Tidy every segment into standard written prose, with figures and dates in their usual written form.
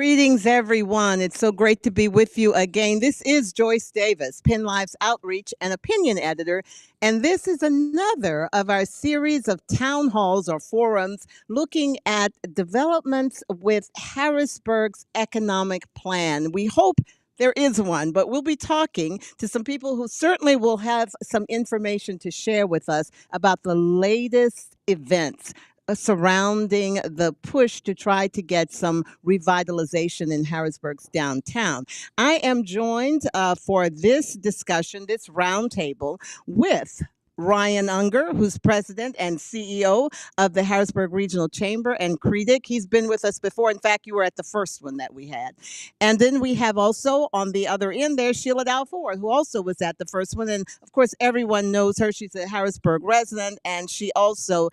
Greetings, everyone. It's so great to be with you again. This is Joyce Davis, PennLive's outreach and opinion editor, and this is another of our series of town halls or forums looking at developments with Harrisburg's economic plan. We hope there is one, but we'll be talking to some people who certainly will have some information to share with us about the latest events surrounding the push to try to get some revitalization in Harrisburg's downtown. I am joined for this discussion, this roundtable, with Ryan Unger, who's president and CEO of the Harrisburg Regional Chamber, and Creedic. He's been with us before. In fact, you were at the first one that we had. And then we have also on the other end there, Sheila Dalford, who also was at the first one. And of course, everyone knows her. She's a Harrisburg resident, and she also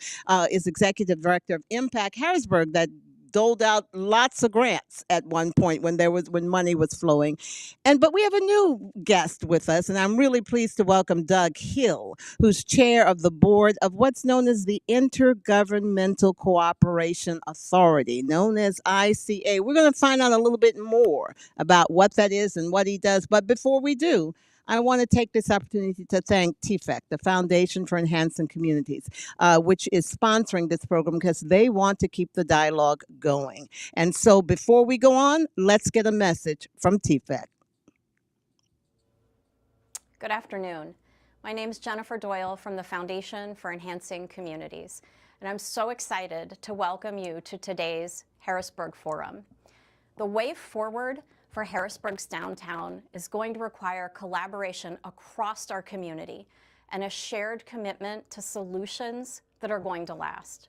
is executive director of Impact Harrisburg, that doled out lots of grants at one point when money was flowing. But we have a new guest with us, and I'm really pleased to welcome Doug Hill, who's chair of the board of what's known as the Intergovernmental Cooperation Authority, known as ICA. We're going to find out a little bit more about what that is and what he does. But before we do, I want to take this opportunity to thank TFEC, the Foundation for Enhancing Communities, which is sponsoring this program because they want to keep the dialogue going. And so before we go on, let's get a message from TFEC. Good afternoon. My name is Jennifer Doyle from the Foundation for Enhancing Communities, and I'm so excited to welcome you to today's Harrisburg Forum. The way forward for Harrisburg's downtown is going to require collaboration across our community and a shared commitment to solutions that are going to last.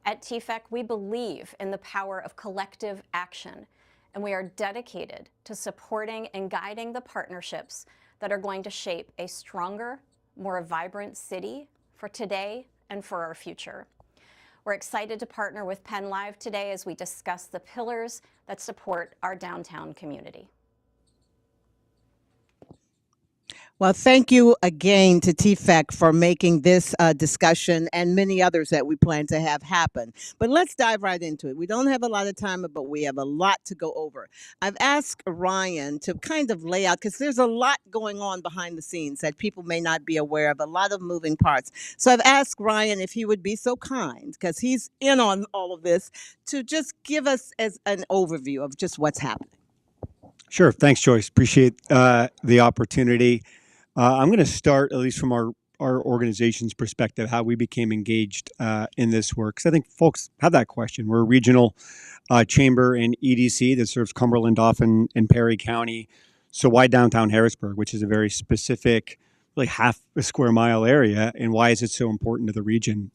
At TFEC, we believe in the power of collective action, and we are dedicated to supporting and guiding the partnerships that are going to shape a stronger, more vibrant city for today and for our future. We're excited to partner with PennLive today as we discuss the pillars that support our downtown community. Well, thank you again to TFEC for making this discussion and many others that we plan to have happen. But let's dive right into it. We don't have a lot of time, but we have a lot to go over. I've asked Ryan to kind of lay out, because there's a lot going on behind the scenes that people may not be aware of, a lot of moving parts. So I've asked Ryan if he would be so kind, because he's in on all of this, to just give us as an overview of just what's happening. Sure. Thanks, Joyce. Appreciate the opportunity. I'm going to start, at least from our organization's perspective, how we became engaged in this work. Because I think folks have that question. We're a regional chamber in EDC that serves Cumberland, Dauphin, and Perry County. So why downtown Harrisburg, which is a very specific, really half a square mile area, and why is it so important to the region?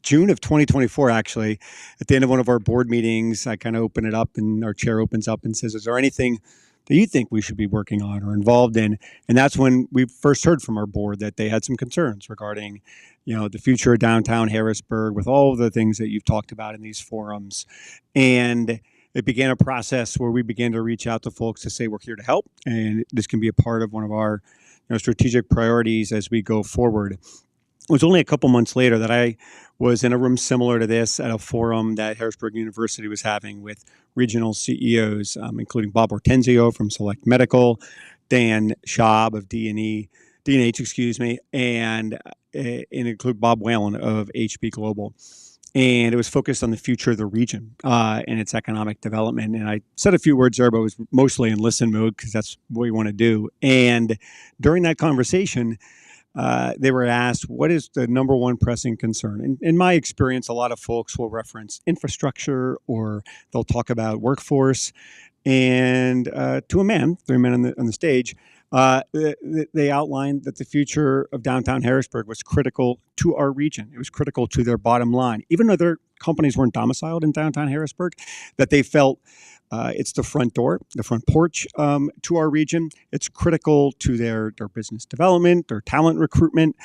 June of 2024, actually, at the end of one of our board meetings, I kind of open it up, and our chair opens up and says, is there anything that you think we should be working on or involved in? And that's when we first heard from our board that they had some concerns regarding, the future of downtown Harrisburg with all of the things that you've talked about in these forums. And it began a process where we began to reach out to folks to say, we're here to help, and this can be a part of one of our strategic priorities as we go forward. It was only a couple months later that I was in a room similar to this at a forum that Harrisburg University was having with regional CEOs, including Bob Hortenzio from Select Medical, Dan Schaub of D&H, and include Bob Whalen of HB Global. And it was focused on the future of the region and its economic development. And I said a few words there, but was mostly in listen mode because that's what we want to do. And during that conversation, they were asked, what is the number one pressing concern? And in my experience, a lot of folks will reference infrastructure, or they'll talk about workforce. And to a man, 3 men on the stage, they outlined that the future of downtown Harrisburg was critical to our region. It was critical to their bottom line. Even though their companies weren't domiciled in downtown Harrisburg, that they felt it's the front door, the front porch to our region. It's critical to their business development, their talent recruitment,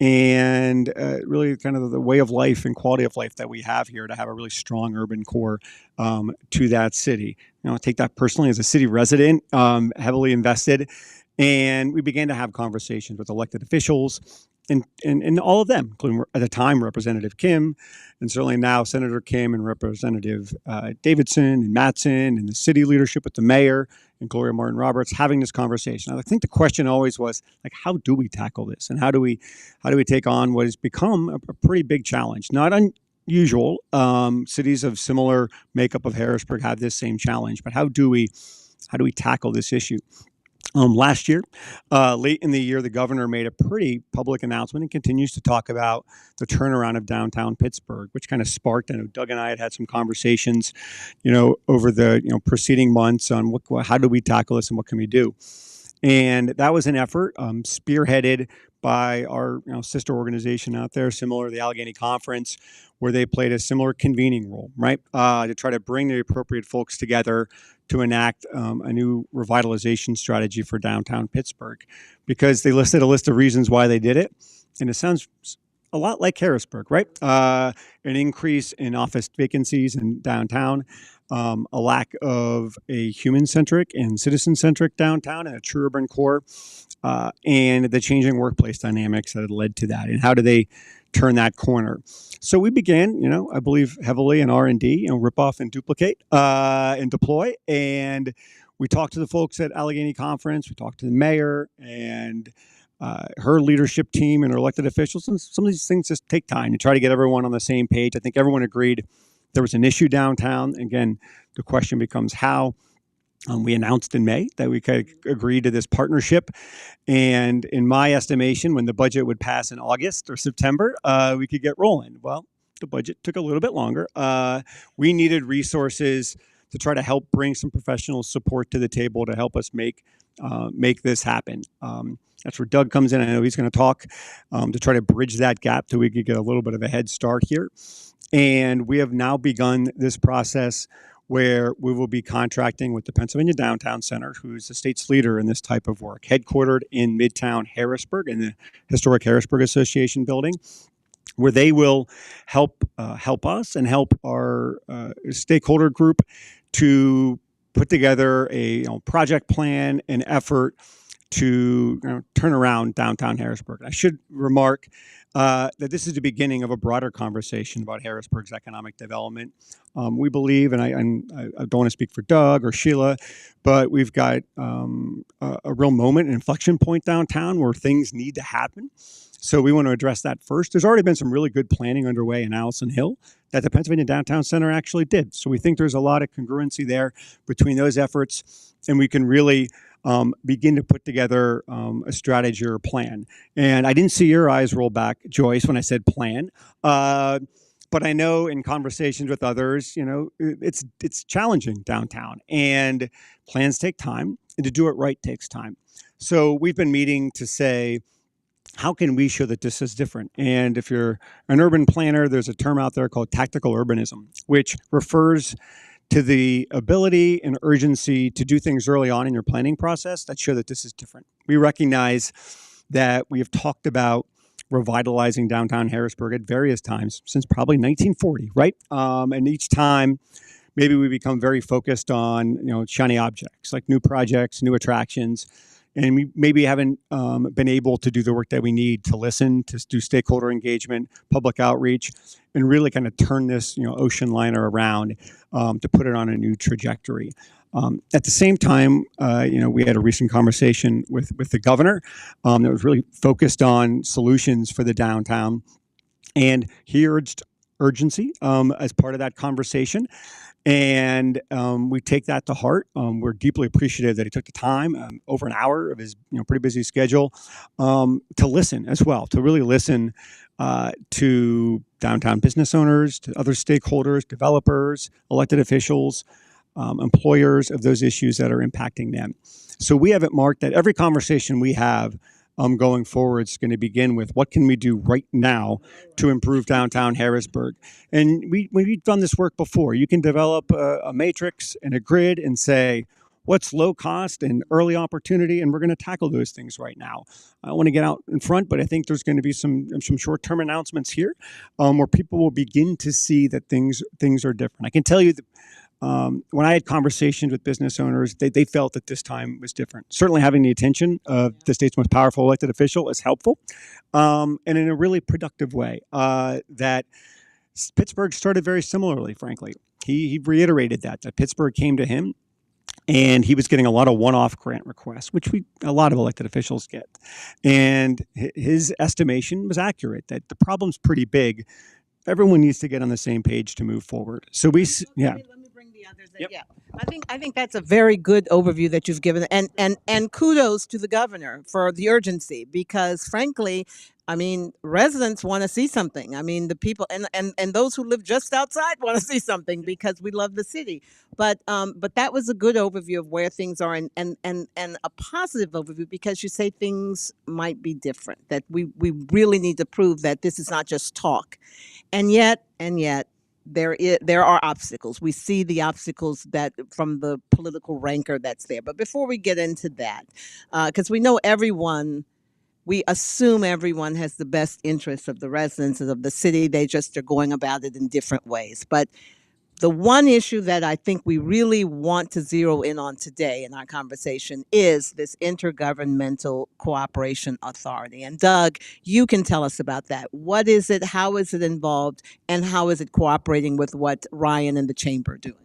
and really kind of the way of life and quality of life that we have here to have a really strong urban core to that city. I take that personally as a city resident, heavily invested. And we began to have conversations with elected officials and all of them, including at the time Representative Kim, and certainly now Senator Kim and Representative Davidson and Mattson and the city leadership with the mayor and Gloria Martin Roberts having this conversation. I think the question always was like, how do we tackle this, and how do we take on what has become a pretty big challenge? Not unusual. Cities of similar makeup of Harrisburg have this same challenge, but how do we tackle this issue? Last year, late in the year, the governor made a pretty public announcement and continues to talk about the turnaround of downtown Pittsburgh, which kind of sparked. I know Doug and I had some conversations, over the preceding months on how do we tackle this and what can we do. And that was an effort spearheaded by our sister organization out there, similar to the Allegheny Conference, where they played a similar convening role, right, to try to bring the appropriate folks together to enact a new revitalization strategy for downtown Pittsburgh, because they listed a list of reasons why they did it, and it sounds a lot like Harrisburg, right? An increase in office vacancies in downtown, a lack of a human-centric and citizen-centric downtown and a true urban core, and the changing workplace dynamics that had led to that, and how do they turn that corner. So we began, I believe heavily in R&D, rip off and duplicate and deploy. And we talked to the folks at Allegheny Conference. We talked to the mayor and her leadership team and her elected officials. And some of these things just take time to try to get everyone on the same page. I think everyone agreed there was an issue downtown. Again, the question becomes how. We announced in May that we could agree to this partnership. And in my estimation, when the budget would pass in August or September, we could get rolling. Well, the budget took a little bit longer. We needed resources to try to help bring some professional support to the table to help us make this happen. That's where Doug comes in. I know he's going to talk to try to bridge that gap so we could get a little bit of a head start here. And we have now begun this process where we will be contracting with the Pennsylvania Downtown Center, who's the state's leader in this type of work, headquartered in Midtown Harrisburg in the historic Harrisburg Association building, where they will help us and help our stakeholder group to put together a project plan and effort to turn around downtown Harrisburg. I should remark that this is the beginning of a broader conversation about Harrisburg's economic development. We believe, and I don't want to speak for Doug or Sheila, but we've got a real moment, an inflection point downtown where things need to happen. So we want to address that first. There's already been some really good planning underway in Allison Hill that the Pennsylvania Downtown Center actually did. So we think there's a lot of congruency there between those efforts, and we can really begin to put together a strategy or a plan. And I didn't see your eyes roll back, Joyce, when I said plan. But I know in conversations with others, it's challenging downtown, and plans take time, and to do it right takes time. So we've been meeting to say, how can we show that this is different? And if you're an urban planner, there's a term out there called tactical urbanism, which refers to the ability and urgency to do things early on in your planning process that show that this is different. We recognize that we have talked about revitalizing downtown Harrisburg at various times since probably 1940, right? And each time, maybe we become very focused on shiny objects like new projects, new attractions, and we maybe haven't been able to do the work that we need to listen, to do stakeholder engagement, public outreach, and really kind of turn this ocean liner around to put it on a new trajectory. At the same time, we had a recent conversation with the governor that was really focused on solutions for the downtown, and he urged urgency as part of that conversation. And we take that to heart. We're deeply appreciative that he took the time, over an hour of his pretty busy schedule, to listen as well, to really listen to downtown business owners, to other stakeholders, developers, elected officials, employers of those issues that are impacting them. So we have it marked that every conversation we have going forward is going to begin with what can we do right now to improve downtown Harrisburg. And we've done this work before. You can develop a matrix and a grid and say, what's low cost and early opportunity, and we're going to tackle those things right now. I don't want to get out in front, but I think there's going to be some short-term announcements here where people will begin to see that things are different. I can tell you that When I had conversations with business owners, they felt that this time was different. Certainly having the attention of the state's most powerful elected official is helpful, and in a really productive way. That Pittsburgh started very similarly, frankly. He reiterated that Pittsburgh came to him and he was getting a lot of one-off grant requests, which a lot of elected officials get. And his estimation was accurate that the problem's pretty big. Everyone needs to get on the same page to move forward. So Let me bring the others in. Yep. Yeah, I think that's a very good overview that you've given, and kudos to the governor for the urgency, because frankly, I mean, residents want to see something. I mean, the people and those who live just outside want to see something because we love the city. But that was a good overview of where things are, and a positive overview, because you say things might be different. That we really need to prove that this is not just talk. And yet, there are obstacles. We see the obstacles that from the political rancor that's there. But before we get into that, because we assume everyone has the best interests of the residents of the city. They just are going about it in different ways. But the one issue that I think we really want to zero in on today in our conversation is this Intergovernmental Cooperation Authority. And Doug, you can tell us about that. What is it? How is it involved? And how is it cooperating with what Ryan and the Chamber are doing?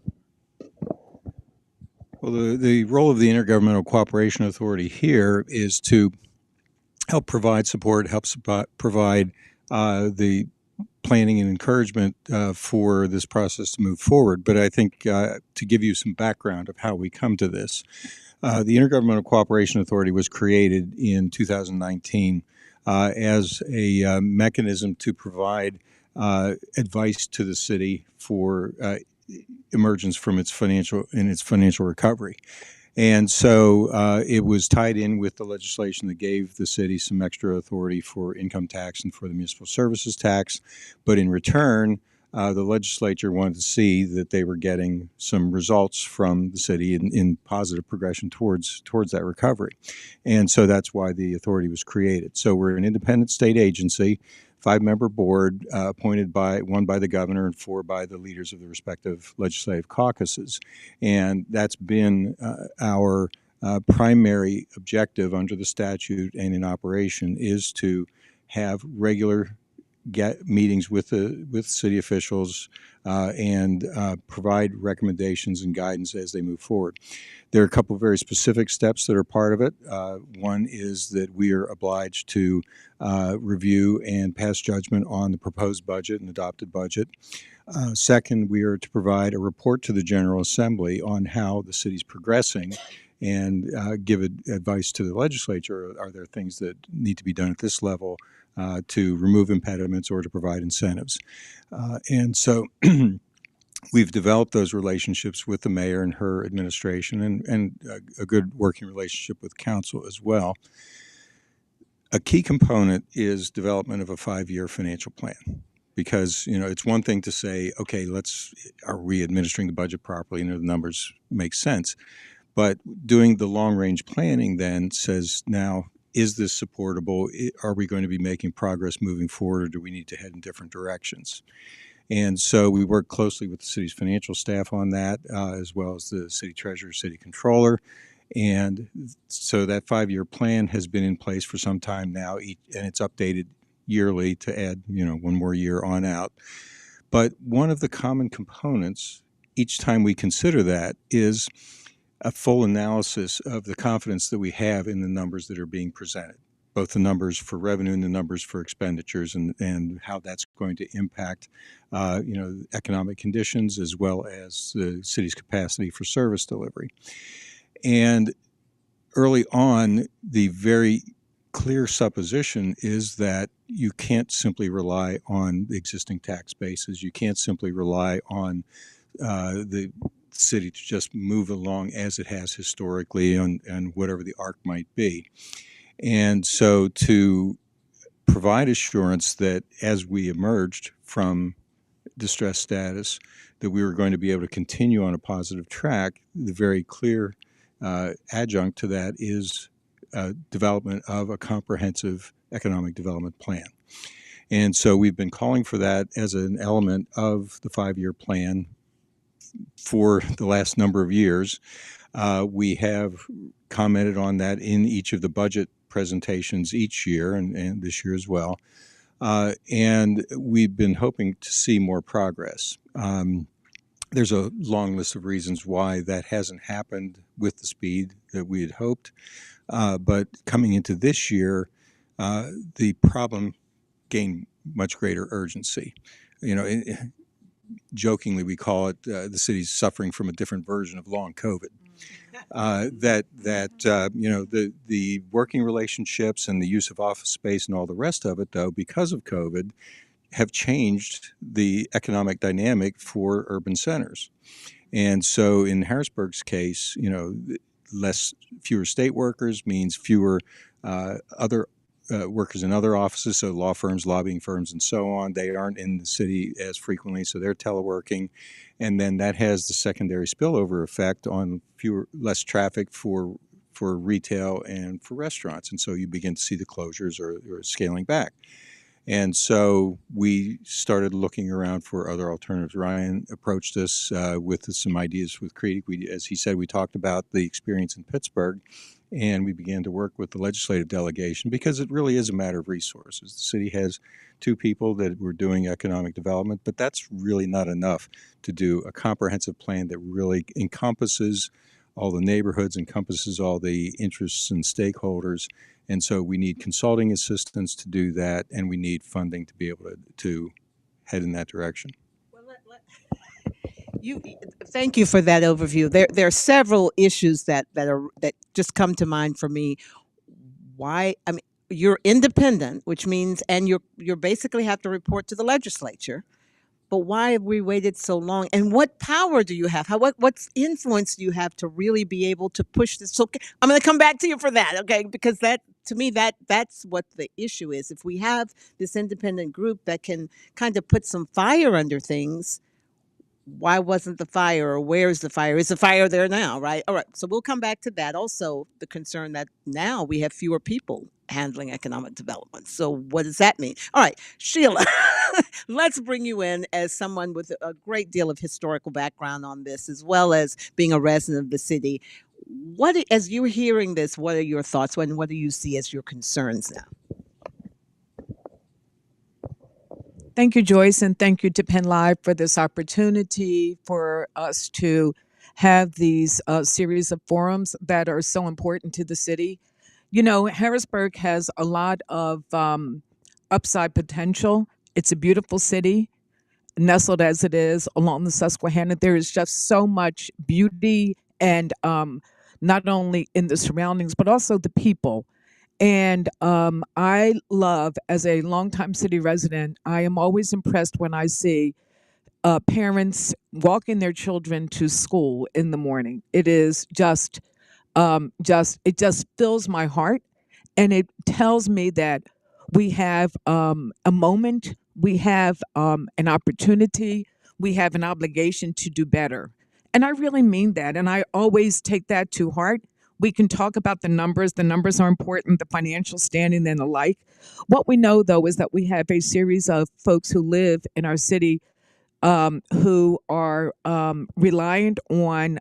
Well, the role of the Intergovernmental Cooperation Authority here is to help provide support, provide the planning and encouragement for this process to move forward. But I think to give you some background of how we come to this, the Intergovernmental Cooperation Authority was created in 2019 as a mechanism to provide advice to the city for emergence from its financial recovery. And so it was tied in with the legislation that gave the city some extra authority for income tax and for the municipal services tax. But in return, the legislature wanted to see that they were getting some results from the city in positive progression towards that recovery. And so that's why the authority was created. So we're an independent state agency, 5-member board appointed one by the governor and 4 by the leaders of the respective legislative caucuses. And that's been our primary objective under the statute and in operation, is to have regular meetings with city officials and provide recommendations and guidance as they move forward. There are a couple of very specific steps that are part of it. One is that we are obliged to review and pass judgment on the proposed budget and adopted budget. Second, we are to provide a report to the General Assembly on how the city's progressing and give advice to the legislature. Are there things that need to be done at this level to remove impediments or to provide incentives? And so we've developed those relationships with the mayor and her administration, and a good working relationship with council as well. A key component is development of a 5-year financial plan, because it's one thing to say, okay, are we administering the budget properly and the numbers make sense? But doing the long-range planning then says, now, is this supportable? Are we going to be making progress moving forward, or do we need to head in different directions? And so we work closely with the city's financial staff on that, as well as the city treasurer, city controller. And so that 5-year plan has been in place for some time now, and it's updated yearly to add, one more year on out. But one of the common components each time we consider that is a full analysis of the confidence that we have in the numbers that are being presented, both the numbers for revenue and the numbers for expenditures, and how that's going to impact economic conditions as well as the city's capacity for service delivery. And early on, the very clear supposition is that you can't simply rely on the existing tax bases. You can't simply rely on the city to just move along as it has historically and whatever the arc might be. And so to provide assurance that as we emerged from distress status, that we were going to be able to continue on a positive track, the very clear adjunct to that is development of a comprehensive economic development plan. And so we've been calling for that as an element of the 5-year plan for the last number of years. We have commented on that in each of the budget presentations each year, and this year as well. And we've been hoping to see more progress. There's a long list of reasons why that hasn't happened with the speed that we had hoped. But coming into this year, the problem gained much greater urgency. Jokingly, we call it the city's suffering from a different version of long COVID. The working relationships and the use of office space and all the rest of it, though, because of COVID, have changed the economic dynamic for urban centers. And so in Harrisburg's case, fewer state workers means fewer other workers in other offices, so law firms, lobbying firms, and so on. They aren't in the city as frequently, so they're teleworking. And then that has the secondary spillover effect on less traffic for retail and for restaurants. And so you begin to see the closures or scaling back. And so we started looking around for other alternatives. Ryan approached us with some ideas with Creek. As he said, we talked about the experience in Pittsburgh, and we began to work with the legislative delegation because it really is a matter of resources. The city has 2 people that were doing economic development, but that's really not enough to do a comprehensive plan that really encompasses all the neighborhoods, encompasses all the interests and stakeholders. And so we need consulting assistance to do that, and we need funding to be able to head in that direction. Well, thank you for that overview. There are several issues that just come to mind for me. Why? I mean, you're independent, which means, and you're basically have to report to the legislature. But why have we waited so long? And what power do you have? What's influence do you have to really be able to push this? So I'm going to come back to you for that, okay? Because that, to me, that's what the issue is. If we have this independent group that can kind of put some fire under things, why wasn't the fire, or where's the fire? Is the fire there now, right? All right, so we'll come back to that. Also, the concern that now we have fewer people handling economic development. So what does that mean? All right, Sheila, let's bring you in as someone with a great deal of historical background on this, as well as being a resident of the city. As you're hearing this, what are your thoughts, and what do you see as your concerns now? Thank you, Joyce, and thank you to PennLive for this opportunity for us to have these series of forums that are so important to the city. Harrisburg has a lot of upside potential. It's a beautiful city, nestled as it is along the Susquehanna. There is just so much beauty, and not only in the surroundings, but also the people. And I love, as a longtime city resident, I am always impressed when I see parents walking their children to school in the morning. It is it just fills my heart, and it tells me that we have a moment, we have an opportunity, we have an obligation to do better. And I really mean that, and I always take that to heart. We can talk about the numbers. The numbers are important, the financial standing and the like. What we know, though, is that we have a series of folks who live in our city who are reliant on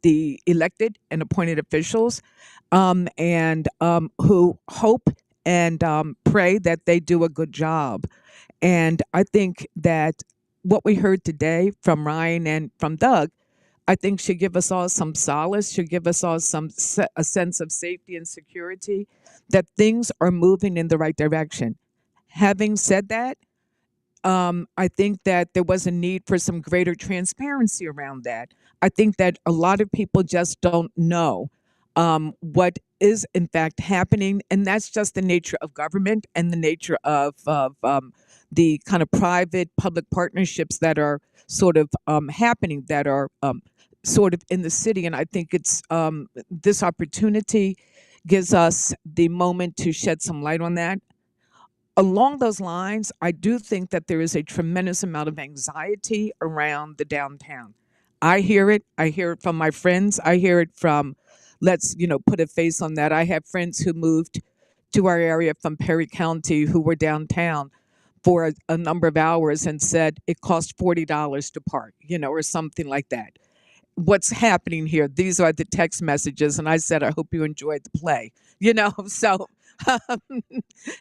the elected and appointed officials, and who hope and pray that they do a good job. And I think that what we heard today from Ryan and from Doug, I think should give us all some solace, should give us all a sense of safety and security, that things are moving in the right direction. Having said that, I think that there was a need for some greater transparency around that. I think that a lot of people just don't know what is in fact happening, and that's just the nature of government and the nature of the kind of private-public partnerships that are sort of happening, that are sort of in the city. And I think it's this opportunity gives us the moment to shed some light on that. Along those lines, I do think that there is a tremendous amount of anxiety around the downtown. I hear it from my friends. I hear it from, let's put a face on that. I have friends who moved to our area from Perry County who were downtown. for a number of hours and said it cost $40 to park, or something like that. What's happening here? These are the text messages, and I said, I hope you enjoyed the play. So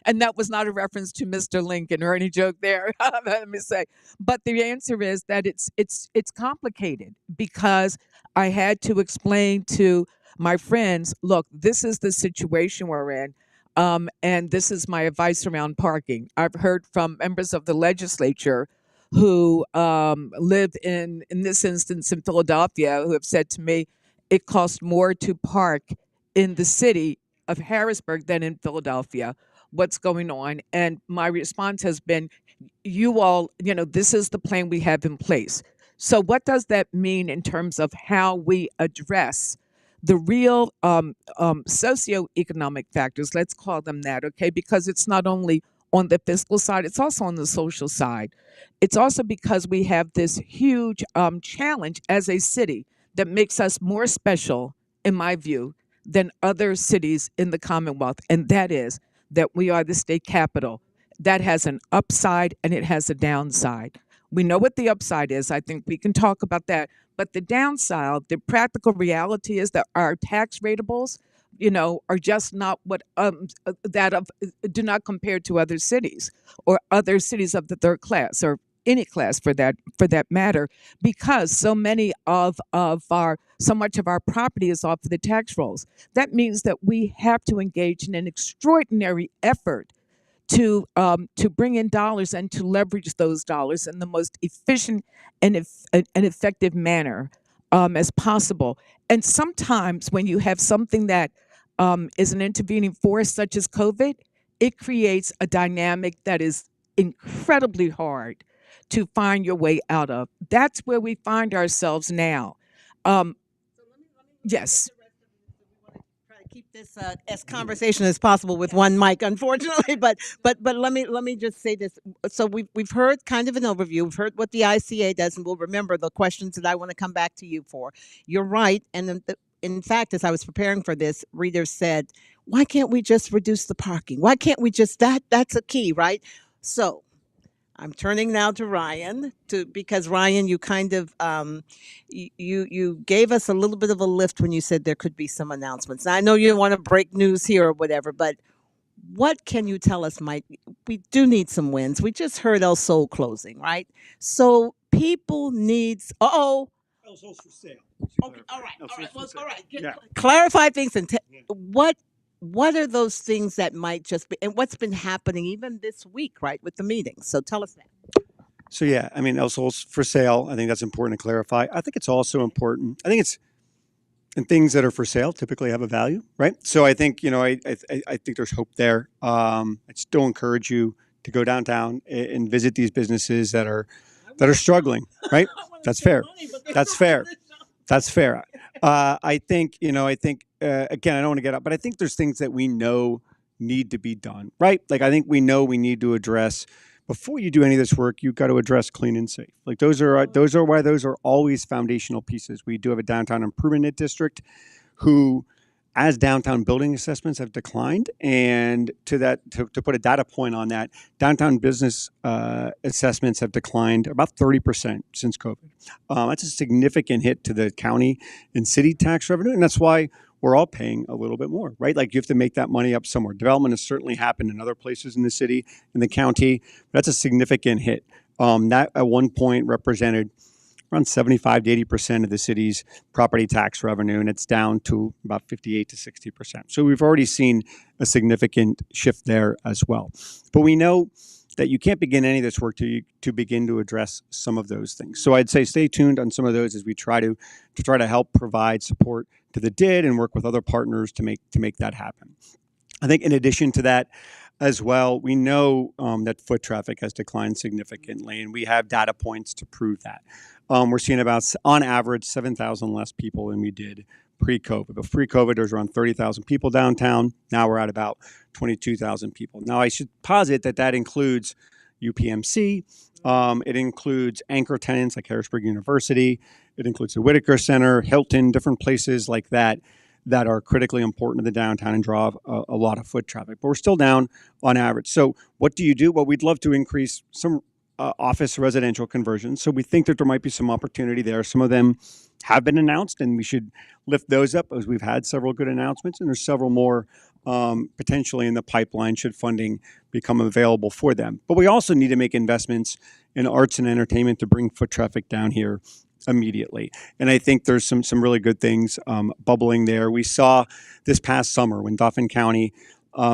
and that was not a reference to Mr. Lincoln or any joke there. Let me say, but the answer is that it's complicated because I had to explain to my friends, look, this is the situation we're in. And this is my advice around parking. I've heard from members of the legislature who live in this instance in Philadelphia, who have said to me, it costs more to park in the city of Harrisburg than in Philadelphia. What's going on? And my response has been, you all, this is the plan we have in place. So what does that mean in terms of how we address the real socioeconomic factors? Let's call them that, okay? Because it's not only on the fiscal side, it's also on the social side. It's also because we have this huge challenge as a city that makes us more special, in my view, than other cities in the Commonwealth, and that is that we are the state capital. That has an upside and it has a downside. We know what the upside is. I think we can talk about that. But the downside, the practical reality is that our tax ratables, are just not what do not compare to other cities or other cities of the third class or any class for that matter, because so much of our property is off of the tax rolls. That means that we have to engage in an extraordinary effort to bring in dollars and to leverage those dollars in the most efficient and effective manner as possible. And sometimes when you have something that is an intervening force such as COVID, it creates a dynamic that is incredibly hard to find your way out of. That's where we find ourselves now. Yes. Try to keep this as conversation as possible with one mic, unfortunately. But let me just say this. So we've heard kind of an overview. We've heard what the ICA does, and we'll remember the questions that I want to come back to you for. You're right, and in fact, as I was preparing for this, readers said, "Why can't we just reduce the parking? Why can't we just that? That's a key, right?" So I'm turning now to Ryan because Ryan, you kind of you gave us a little bit of a lift when you said there could be some announcements. Now, I know you don't want to break news here or whatever, but what can you tell us, Mike? We do need some wins. We just heard El Sol closing, right? So people needs. El Sol's for sale. Okay, all right, well, all right. Clarify things and what are those things that might just be, and what's been happening even this week, right, with the meetings? So tell us that. So yeah, I mean, El Sol's for sale. I think that's important to clarify. I think it's also important. I think it's and things that are for sale typically have a value, right? So I think I think there's hope there. I still encourage you to go downtown and visit these businesses that are struggling, right? That's fair. That's fair. That's fair. I think again, I don't want to get up, but I think there's things that we know need to be done, right? Like I think we know we need to address before you do any of this work. You've got to address clean and safe. Like those are always foundational pieces. We do have a downtown improvement district, who, as downtown building assessments have declined, and to put a data point on that, downtown business assessments have declined about 30% since COVID. That's a significant hit to the county and city tax revenue, and that's why we're all paying a little bit more, right? Like you have to make that money up somewhere. Development has certainly happened in other places in the city, in the county, but that's a significant hit. That at one point represented around 75 to 80% of the city's property tax revenue, and it's down to about 58 to 60%. So we've already seen a significant shift there as well. But we know that you can't begin any of this work to begin to address some of those things. So I'd say stay tuned on some of those as we try to help provide support to the DID and work with other partners to make that happen. I think in addition to that as well, we know that foot traffic has declined significantly, and we have data points to prove that. We're seeing about, on average, 7,000 less people than we did pre-COVID. But pre-COVID, there was around 30,000 people downtown. Now we're at about 22,000 people. Now, I should posit that includes UPMC. It includes anchor tenants like Harrisburg University. It includes the Whitaker Center, Hilton, different places like that that are critically important to the downtown and draw a lot of foot traffic. But we're still down on average. So what do you do? Well, we'd love to increase some office residential conversions. So we think that there might be some opportunity there. Some of them have been announced, and we should lift those up, as we've had several good announcements, and there's several more potentially in the pipeline should funding become available for them. But we also need to make investments in arts and entertainment to bring foot traffic down here immediately. And I think there's some really good things bubbling there. We saw this past summer when Dauphin County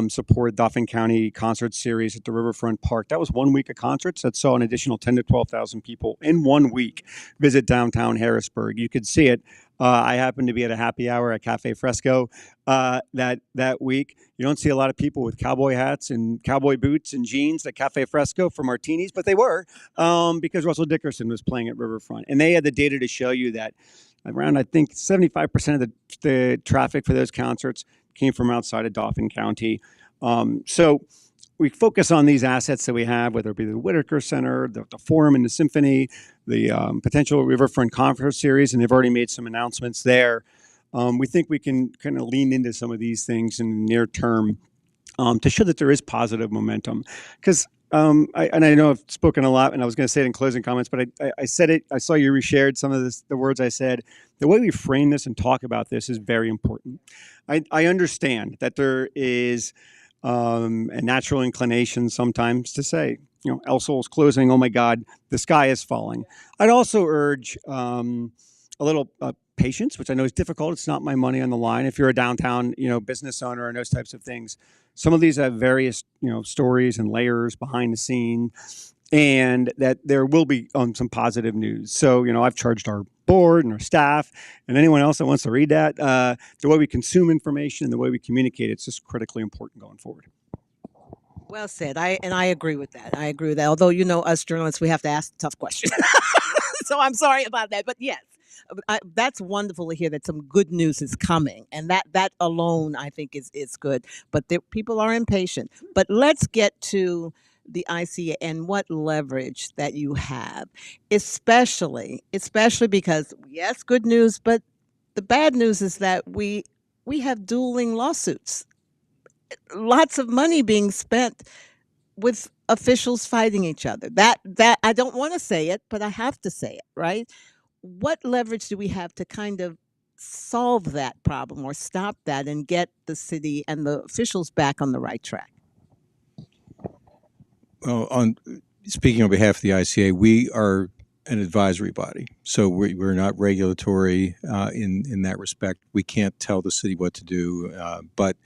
supported Dauphin County concert series at the Riverfront Park. That was 1 week of concerts that saw an additional 10 to 12,000 people in 1 week visit downtown Harrisburg. You could see it. I happened to be at a happy hour at Cafe Fresco that week. You don't see a lot of people with cowboy hats and cowboy boots and jeans at Cafe Fresco for martinis, but they were because Russell Dickerson was playing at Riverfront. And they had the data to show you that around, I think, 75% of the traffic for those concerts came from outside of Dauphin County. So we focus on these assets that we have, whether it be the Whitaker Center, the Forum and the Symphony, the potential Riverfront Conference Series, and they've already made some announcements there. We think we can kind of lean into some of these things in the near term to show that there is positive momentum. Because I know I've spoken a lot, and I was going to say it in closing comments, but I said it. I saw you reshared some of the words I said. The way we frame this and talk about this is very important. I understand that there is a natural inclination sometimes to say, El Sol's closing. Oh my God, the sky is falling. I'd also urge a little patience, which I know is difficult. It's not my money on the line. If you're a downtown, business owner and those types of things, some of these have various, stories and layers behind the scene, and that there will be some positive news. So, I've charged our board and our staff and anyone else that wants to read that. The way we consume information and the way we communicate, it's just critically important going forward. Well said. I agree with that. I agree with that. Although, us journalists, we have to ask tough questions. So I'm sorry about that. But yes, that's wonderful to hear that some good news is coming. And that alone, I think, is good. But people are impatient. But let's get to the ICA and what leverage that you have, especially because, yes, good news, but the bad news is that we have dueling lawsuits. Lots of money being spent with officials fighting each other. That I don't want to say it, but I have to say it, right? What leverage do we have to kind of solve that problem or stop that and get the city and the officials back on the right track? Well, speaking on behalf of the ICA, we are an advisory body, so we're not regulatory in that respect. We can't tell the city what to do, but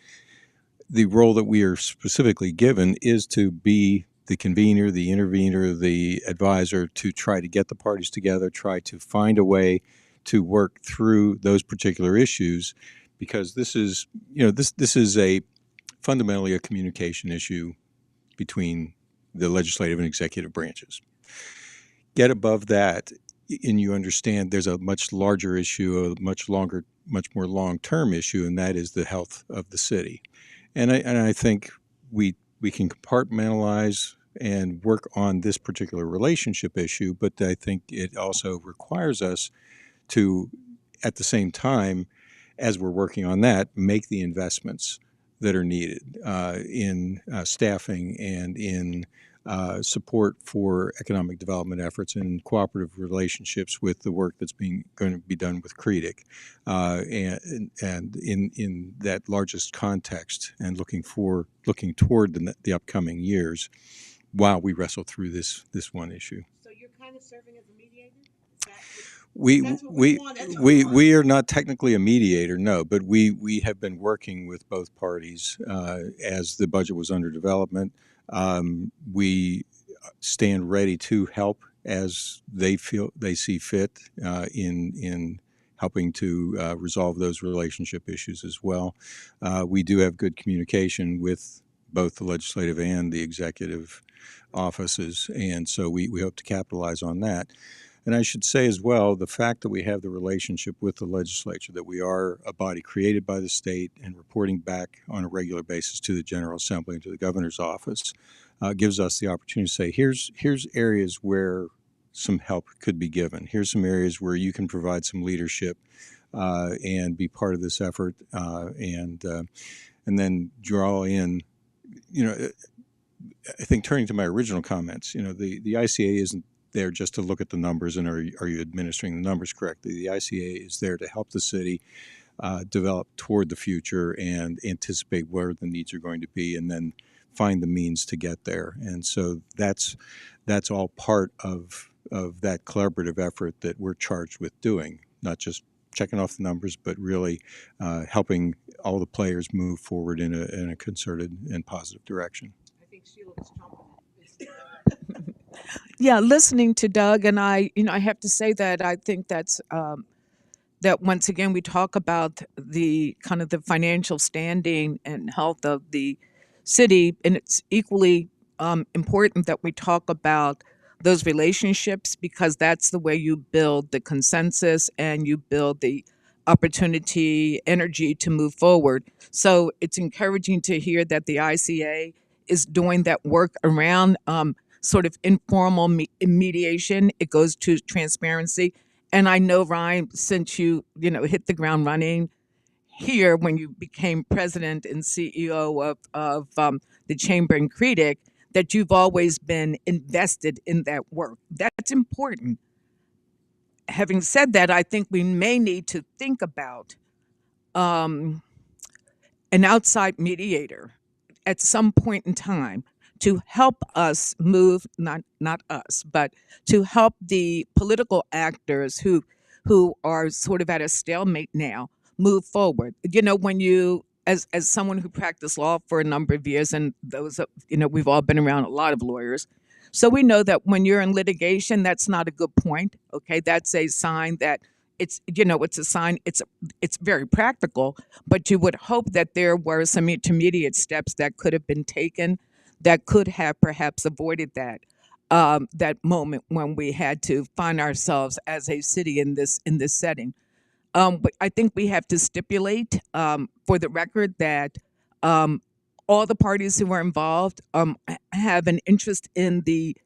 the role that we are specifically given is to be the convener, the intervener, the advisor, to try to get the parties together, try to find a way to work through those particular issues, because this is fundamentally a communication issue between the legislative and executive branches. Get above that, and you understand there's a much larger issue, a much more long-term issue, and that is the health of the city. And I think we can compartmentalize and work on this particular relationship issue, but I think it also requires us to, at the same time, as we're working on that, make the investments that are needed in staffing and in support for economic development efforts and cooperative relationships with the work that's going to be done with CREDIC, and in that largest context, and looking toward the upcoming years, while we wrestle through this one issue. So you're kind of serving as a mediator? We are not technically a mediator, no, but we have been working with both parties as the budget was under development. We stand ready to help as they see fit in helping to resolve those relationship issues as well. We do have good communication with both the legislative and the executive offices, and so we hope to capitalize on that. And I should say as well, the fact that we have the relationship with the legislature, that we are a body created by the state and reporting back on a regular basis to the General Assembly and to the governor's office, gives us the opportunity to say, here's areas where some help could be given. Here's some areas where you can provide some leadership and be part of this effort, and then draw in, I think turning to my original comments, the ICA isn't there just to look at the numbers and are you administering the numbers correctly. The ICA is there to help the city develop toward the future and anticipate where the needs are going to be, and then find the means to get there. And so that's all part of that collaborative effort that we're charged with doing, not just checking off the numbers, but really helping all the players move forward in a concerted and positive direction. I think Sheila was chomping. Yeah, listening to Doug, and I have to say that I think that's that once again we talk about the kind of the financial standing and health of the city, and it's equally important that we talk about those relationships, because that's the way you build the consensus and you build the opportunity, energy to move forward. So it's encouraging to hear that the ICA is doing that work around sort of informal mediation. It goes to transparency. And I know, Ryan, since you hit the ground running here when you became president and CEO of the Chamber and Critic, that you've always been invested in that work. That's important. Having said that, I think we may need to think about an outside mediator at some point in time to help us move, not us, but to help the political actors who are sort of at a stalemate now move forward. When you, as someone who practiced law for a number of years, and those we've all been around a lot of lawyers, so we know that when you're in litigation, that's not a good point. Okay, that's a sign that it's a sign. It's very practical, but you would hope that there were some intermediate steps that could have been taken that could have perhaps avoided that moment when we had to find ourselves as a city in this setting. But I think we have to stipulate for the record that all the parties who are involved have an interest in the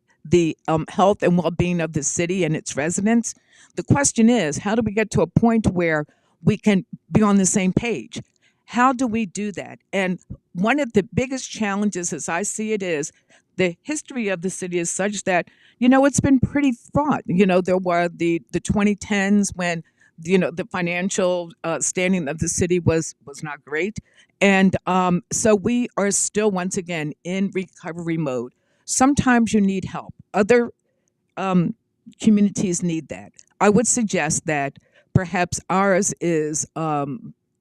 health and well-being of the city and its residents. The question is, how do we get to a point where we can be on the same page? How do we do that? And one of the biggest challenges, as I see it, is the history of the city is such that, it's been pretty fraught. There were the 2010s when, the financial standing of the city was not great. And so we are still, once again, in recovery mode. Sometimes you need help. Other communities need that. I would suggest that perhaps ours is,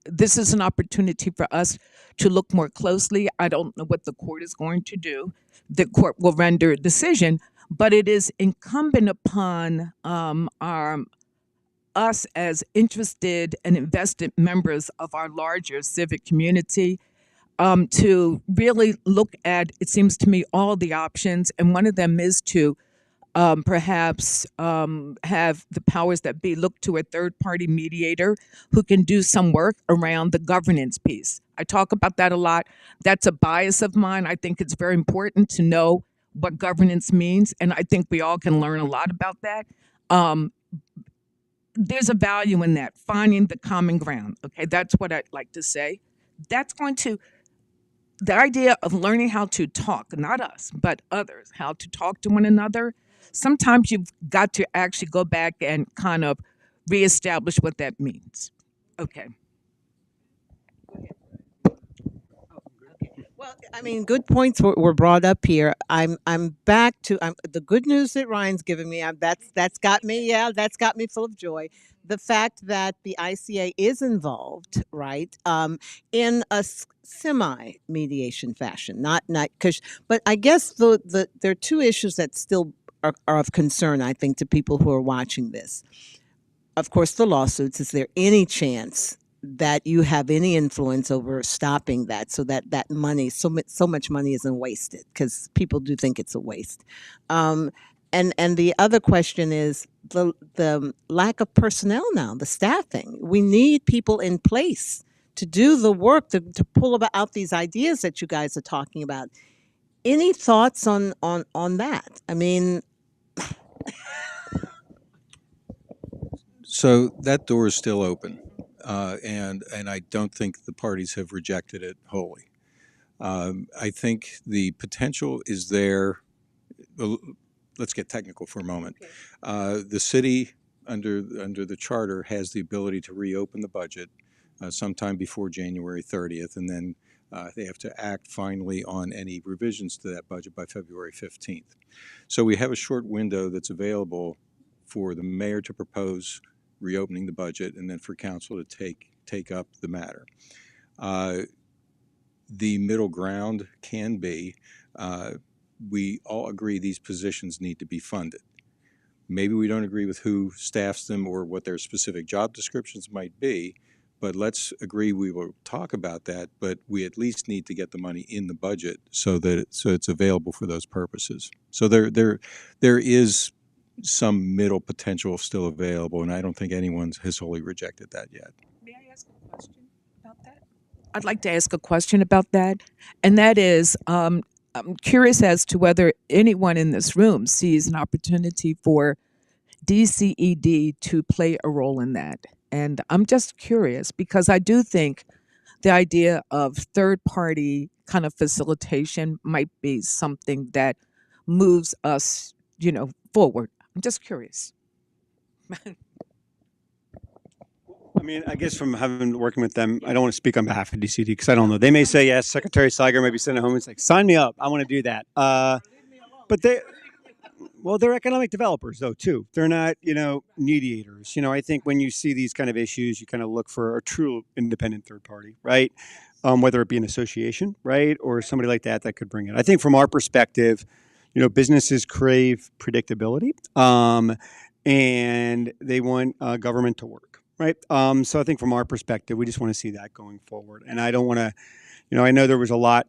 this is an opportunity for us to look more closely. I don't know what the court is going to do. The court will render a decision, but it is incumbent upon us as interested and invested members of our larger civic community to really look at, it seems to me, all the options. And one of them is to perhaps have the powers that be look to a third-party mediator who can do some work around the governance piece. I talk about that a lot. That's a bias of mine. I think it's very important to know what governance means, and I think we all can learn a lot about that. There's a value in that, finding the common ground. Okay, that's what I'd like to say. That's going to, the idea of learning how to talk, not us, but others, how to talk to one another. Sometimes you've got to actually go back and kind of reestablish what that means. Okay. Well, I mean, good points were brought up here. I'm back to the good news that Ryan's given me. That's got me. Yeah, that's got me full of joy. The fact that the ICA is involved, right, in a semi mediation fashion, not because. But I guess there are two issues that still are of concern, I think, to people who are watching this. Of course, the lawsuits. Is there any chance that you have any influence over stopping that, so that money, so much money isn't wasted? Because people do think it's a waste. And the other question is the lack of personnel now, the staffing. We need people in place to do the work, to pull out these ideas that you guys are talking about. Any thoughts on that? I mean, So that door is still open. and I don't think the parties have rejected it wholly. I think the potential is there. Well, let's get technical for a moment. Okay. The city, under the charter, has the ability to reopen the budget sometime before January 30th, and then they have to act finally on any revisions to that budget by February 15th. So we have a short window that's available for the mayor to propose reopening the budget, and then for council to take up the matter. The middle ground can be, we all agree these positions need to be funded. Maybe we don't agree with who staffs them or what their specific job descriptions might be, but let's agree we will talk about that, but we at least need to get the money in the budget so it's available for those purposes. So there is some middle potential still available, and I don't think anyone has wholly rejected that yet. May I ask a question about that? I'd like to ask a question about that, and that is, I'm curious as to whether anyone in this room sees an opportunity for DCED to play a role in that. And I'm just curious because I do think the idea of third-party kind of facilitation might be something that moves us, forward. I'm just curious. I mean, I guess from working with them, I don't want to speak on behalf of DCD because I don't know. They may say yes. Secretary Seiger may be sitting at home and say, "Sign me up. I want to do that." But they're economic developers though too. They're not, mediators. I think when you see these kind of issues, you kind of look for a true independent third party, right? Whether it be an association, right, or somebody like that could bring it. I think from our perspective, businesses crave predictability, and they want government to work. Right. So I think from our perspective, we just want to see that going forward. And I don't want to, I know there was a lot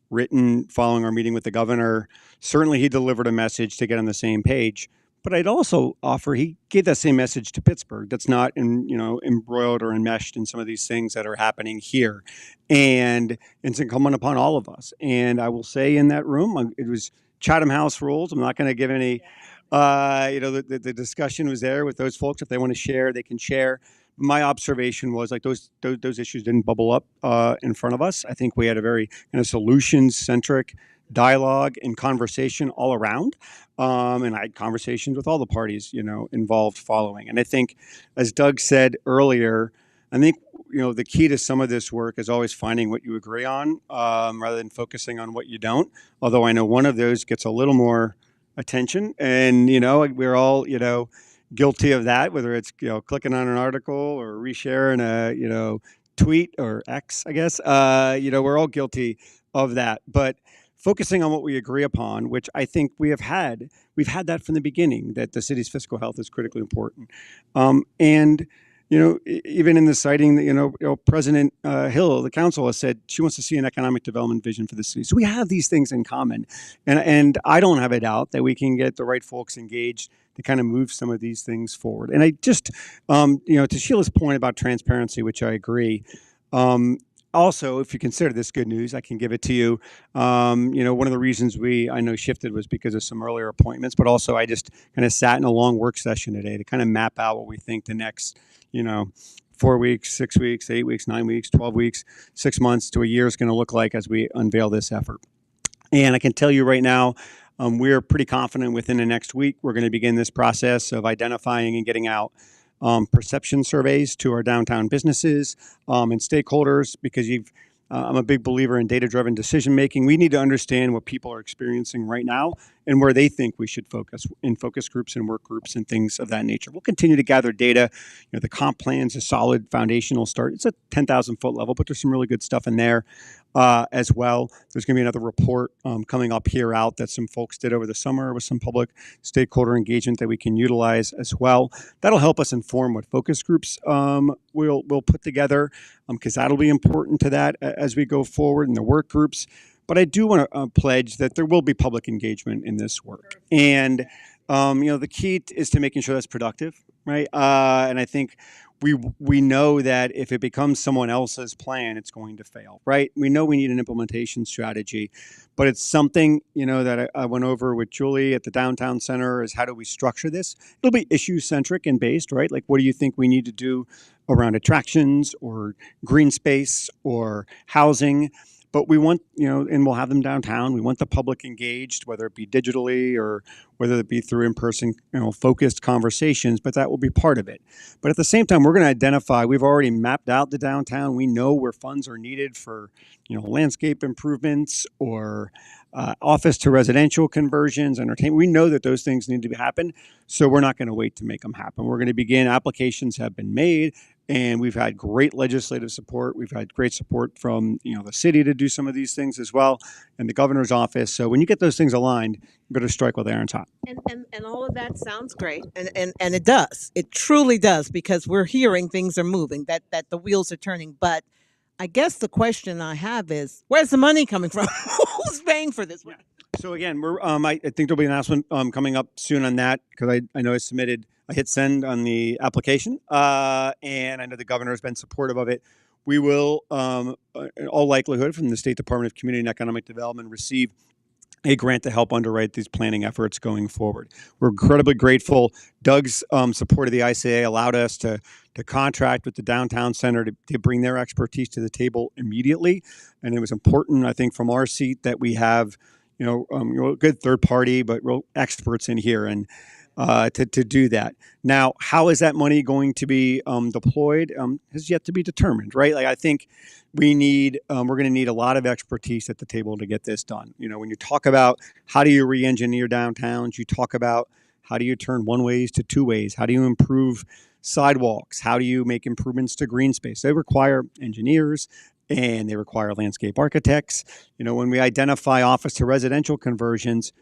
written following our meeting with the governor. Certainly he delivered a message to get on the same page. But I'd also offer he gave that same message to Pittsburgh that's not embroiled or enmeshed in some of these things that are happening here. And it's incumbent upon all of us. And I will say in that room, it was Chatham House rules. I'm not going to give any, the discussion was there with those folks. If they want to share, they can share. My observation was like those issues didn't bubble up in front of us. I think we had a very kind of solutions-centric dialogue and conversation all around. And I had conversations with all the parties, involved following. And I think, as Doug said earlier, I think, the key to some of this work is always finding what you agree on rather than focusing on what you don't. Although I know one of those gets a little more attention, and we're all guilty of that, whether it's clicking on an article or resharing a tweet or X, I guess. We're all guilty of that, but focusing on what we agree upon, which I think we've had that from the beginning, that the city's fiscal health is critically important. And even in the citing, President Hill, the council, has said she wants to see an economic development vision for the city. So we have these things in common, and I don't have a doubt that we can get the right folks engaged to kind of move some of these things forward. And I just, to Sheila's point about transparency, which I agree. Also, if you consider this good news, I can give it to you. One of the reasons I know shifted was because of some earlier appointments, but also I just kind of sat in a long work session today to kind of map out what we think the next, 4 weeks, 6 weeks, 8 weeks, 9 weeks, 12 weeks, 6 months to a year is going to look like as we unveil this effort. And I can tell you right now, we're pretty confident within the next week, we're going to begin this process of identifying and getting out perception surveys to our downtown businesses and stakeholders, because I'm a big believer in data-driven decision-making. We need to understand what people are experiencing right now and where they think we should focus in focus groups and work groups and things of that nature. We'll continue to gather data. The comp plan's a solid foundational start. It's a 10,000-foot level, but there's some really good stuff in there as well. There's going to be another report coming up here out that some folks did over the summer with some public stakeholder engagement that we can utilize as well. That'll help us inform what focus groups we'll put together, because that'll be important to that as we go forward in the work groups. But I do want to pledge that there will be public engagement in this work. And, the key is to making sure that's productive, right? And I think we know that if it becomes someone else's plan, it's going to fail, right? We know we need an implementation strategy, but it's something, that I went over with Julie at the downtown center is how do we structure this? It'll be issue centric and based, right? Like, what do you think we need to do around attractions or green space or housing. But we want, and we'll have them downtown. We want the public engaged, whether it be digitally or whether it be through in-person, focused conversations, but that will be part of it. But at the same time, we're going to identify, we've already mapped out the downtown. We know where funds are needed for, landscape improvements or office to residential conversions, entertainment. We know that those things need to happen. So we're not going to wait to make them happen. We're going to begin. Applications have been made. And we've had great legislative support. We've had great support from the city to do some of these things as well, and the governor's office. So when you get those things aligned, you better strike while the iron's hot. And all of that sounds great, and it does. It truly does, because we're hearing things are moving, that the wheels are turning. But I guess the question I have is, where's the money coming from? Who's paying for this? Yeah. So again, we're I think there'll be an announcement coming up soon on that, because I know I hit send on the application, and I know the governor has been supportive of it. We will, in all likelihood, from the State Department of Community and Economic Development, receive a grant to help underwrite these planning efforts going forward. We're incredibly grateful. Doug's support of the ICA allowed us to contract with the downtown center to bring their expertise to the table immediately, and it was important, I think, from our seat that we have a good third party, but real experts in here, and to do that. Now, how is that money going to be deployed has yet to be determined, right? Like, I think we're going to need a lot of expertise at the table to get this done. When you talk about how do you re-engineer downtowns, you talk about how do you turn one ways to two ways, how do you improve sidewalks, how do you make improvements to green space? They require engineers, and they require landscape architects. When we identify office to residential conversions,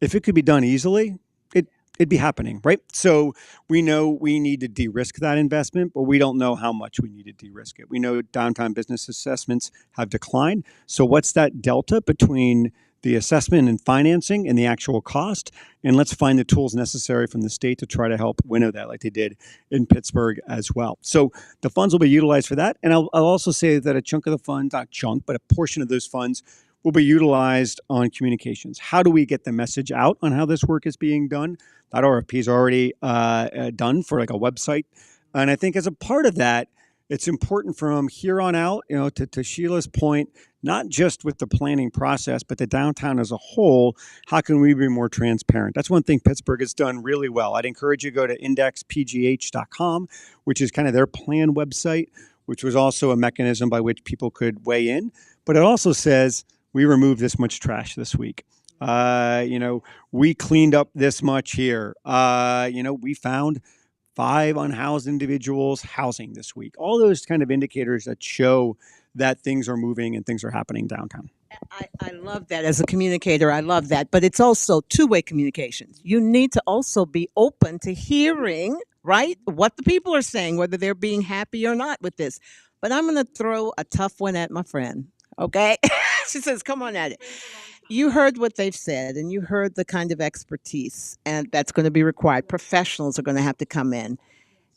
if it could be done easily, it'd be happening, right? So we know we need to de-risk that investment, but we don't know how much we need to de-risk it. We know downtown business assessments have declined. So what's that delta between the assessment and financing and the actual cost? And let's find the tools necessary from the state to try to help winnow that, like they did in Pittsburgh as well. So the funds will be utilized for that. And I'll also say that a chunk of the funds, not chunk, but a portion of those funds will be utilized on communications. How do we get the message out on how this work is being done? That RFP is already done for like a website. And I think as a part of that, it's important from here on out, to Sheila's point, not just with the planning process, but the downtown as a whole. How can we be more transparent? That's one thing Pittsburgh has done really well. I'd encourage you to go to indexpgh.com, which is kind of their plan website, which was also a mechanism by which people could weigh in. But it also says, we removed this much trash this week. We cleaned up this much here. We found 5 unhoused individuals housing this week. All those kind of indicators that show that things are moving and things are happening downtown. I love that. As a communicator, I love that. But it's also two-way communications. You need to also be open to hearing, right, what the people are saying, whether they're being happy or not with this. But I'm going to throw a tough one at my friend, okay? She says, come on at it. You heard what they've said, and you heard the kind of expertise and that's going to be required. Professionals are going to have to come in.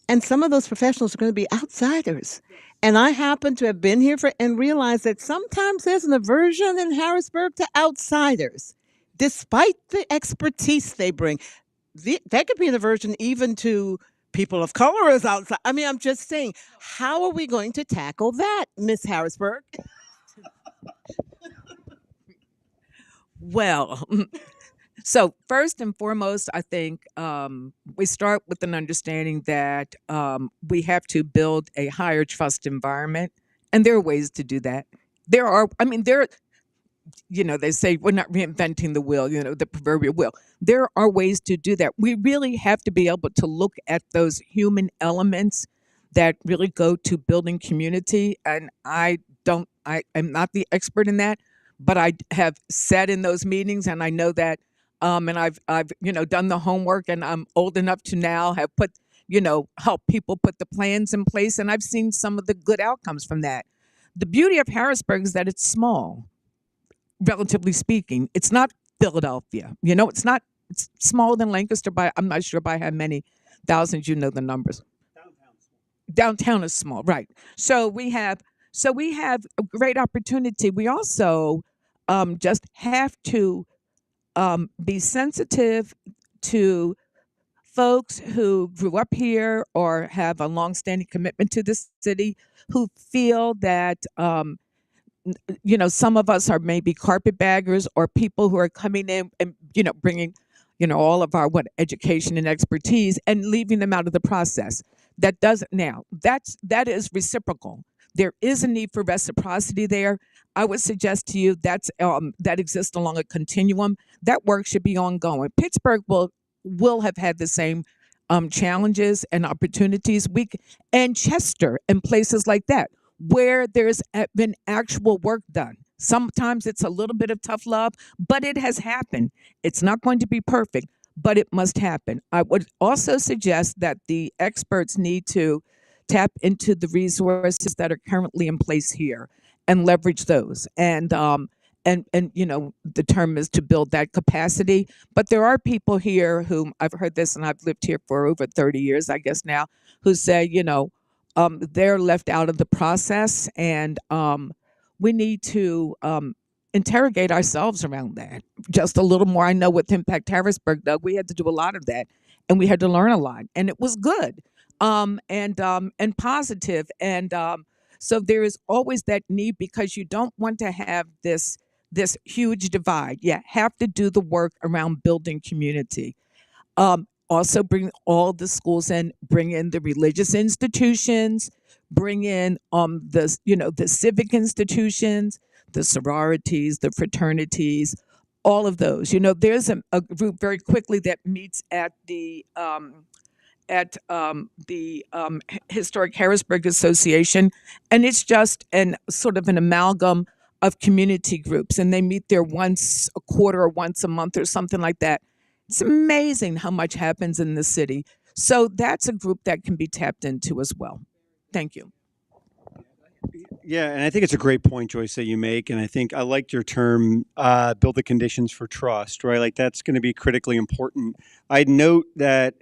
And some of those professionals are going to be outsiders. And I happen to have been here and realized that sometimes there's an aversion in Harrisburg to outsiders, despite the expertise they bring. That could be an aversion even to people of color as outside. I mean, I'm just saying, how are we going to tackle that, Miss Harrisburg? Well, so first and foremost, I think we start with an understanding that we have to build a higher trust environment, and there are ways to do that. They say we're not reinventing the wheel, the proverbial wheel. There are ways to do that. We really have to be able to look at those human elements that really go to building community, and I am not the expert in that, but I have sat in those meetings, and I know that, and I've done the homework, and I'm old enough to now have put, help people put the plans in place, and I've seen some of the good outcomes from that. The beauty of Harrisburg is that it's small, relatively speaking. It's not Philadelphia, it's smaller than Lancaster by, I'm not sure by how many thousands, the numbers. Downtown is small, right? So we have a great opportunity. We also just have to be sensitive to folks who grew up here or have a longstanding commitment to the city who feel that some of us are maybe carpetbaggers or people who are coming in and bringing all of our education and expertise and leaving them out of the process. That is reciprocal. There is a need for reciprocity there. I would suggest to you that exists along a continuum. That work should be ongoing. Pittsburgh will have had the same challenges and opportunities. And Chester and places like that where there's been actual work done. Sometimes it's a little bit of tough love, but it has happened. It's not going to be perfect, but it must happen. I would also suggest that the experts need to tap into the resources that are currently in place here and leverage those. And the term is to build that capacity. But there are people here whom I've heard this, and I've lived here for over 30 years, I guess now, who say, they're left out of the process, and we need to interrogate ourselves around that just a little more. I know with Impact Harrisburg, though, we had to do a lot of that, and we had to learn a lot, and it was good and positive. And so there is always that need, because you don't want to have this huge divide. You have to do the work around building community. Also bring all the schools in, bring in the religious institutions, bring in the civic institutions, the sororities, the fraternities, all of those. There's a group very quickly that meets at the Historic Harrisburg Association, and it's just sort of an amalgam of community groups, and they meet there once a quarter or once a month or something like that. It's amazing how much happens in the city. So that's a group that can be tapped into as well. Thank you. Yeah, and I think it's a great point, Joyce, that you make. And I think I liked your term, build the conditions for trust, right? Like that's going to be critically important. I'd note that,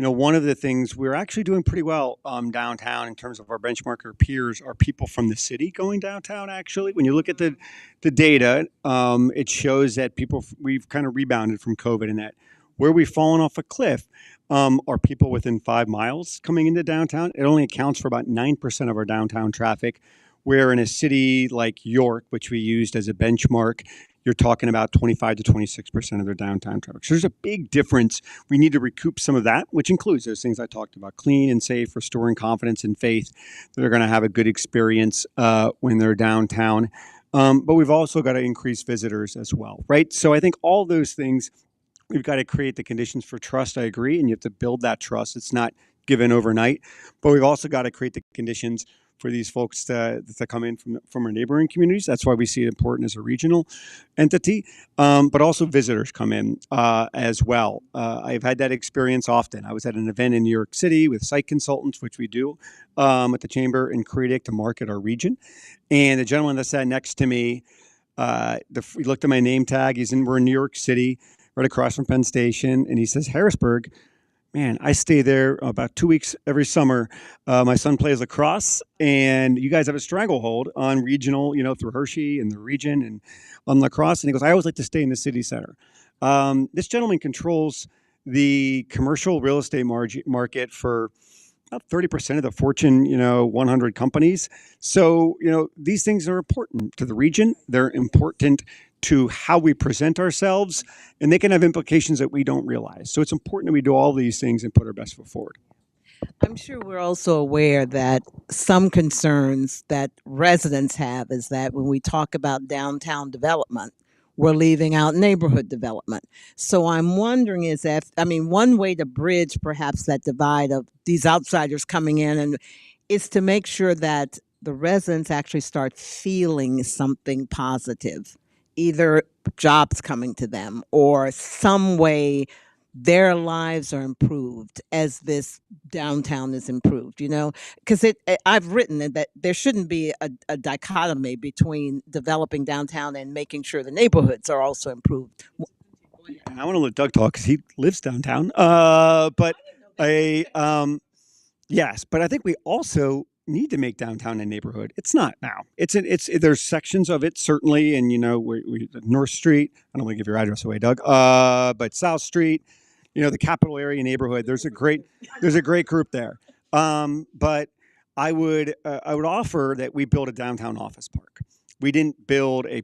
one of the things we're actually doing pretty well downtown in terms of our benchmarker peers are people from the city going downtown, actually. When you look at the data, it shows that we've kind of rebounded from COVID, and that where we've fallen off a cliff are people within 5 miles coming into downtown. It only accounts for about 9% of our downtown traffic, where in a city like York, which we used as a benchmark, you're talking about 25 to 26% of their downtown traffic. So there's a big difference. We need to recoup some of that, which includes those things I talked about: clean and safe, restoring confidence and faith that they're going to have a good experience when they're downtown. But we've also got to increase visitors as well, right? So I think all those things, we've got to create the conditions for trust. I agree. And you have to build that trust. It's not given overnight, but we've also got to create the conditions for these folks to come in from our neighboring communities. That's why we see it important as a regional entity, but also visitors come in as well. I've had that experience often. I was at an event in New York City with site consultants, which we do at the Chamber in Creedic to market our region. And the gentleman that sat next to me, he looked at my name tag. We're in New York City, right across from Penn Station, and he says, Harrisburg. Man, I stay there about 2 weeks every summer. My son plays lacrosse, and you guys have a stranglehold on regional, through Hershey and the region and on lacrosse. And he goes, I always like to stay in the city center. This gentleman controls the commercial real estate market for about 30% of the Fortune, 100 companies. So, these things are important to the region. They're important to how we present ourselves, and they can have implications that we don't realize. So it's important that we do all these things and put our best foot forward. I'm sure we're also aware that some concerns that residents have is that when we talk about downtown development, we're leaving out neighborhood development. So I'm wondering one way to bridge perhaps that divide of these outsiders coming in is to make sure that the residents actually start feeling something positive, either jobs coming to them or some way their lives are improved as this downtown is improved, because I've written that there shouldn't be a dichotomy between developing downtown and making sure the neighborhoods are also improved. I want to let Doug talk because he lives downtown. Yes, but I think we also need to make downtown a neighborhood. It's not now. There's sections of it certainly, and we North Street. I don't want to give your address away, Doug. But South Street, the capital area neighborhood. There's a great group there. But I would offer that we build a downtown office park. We didn't build a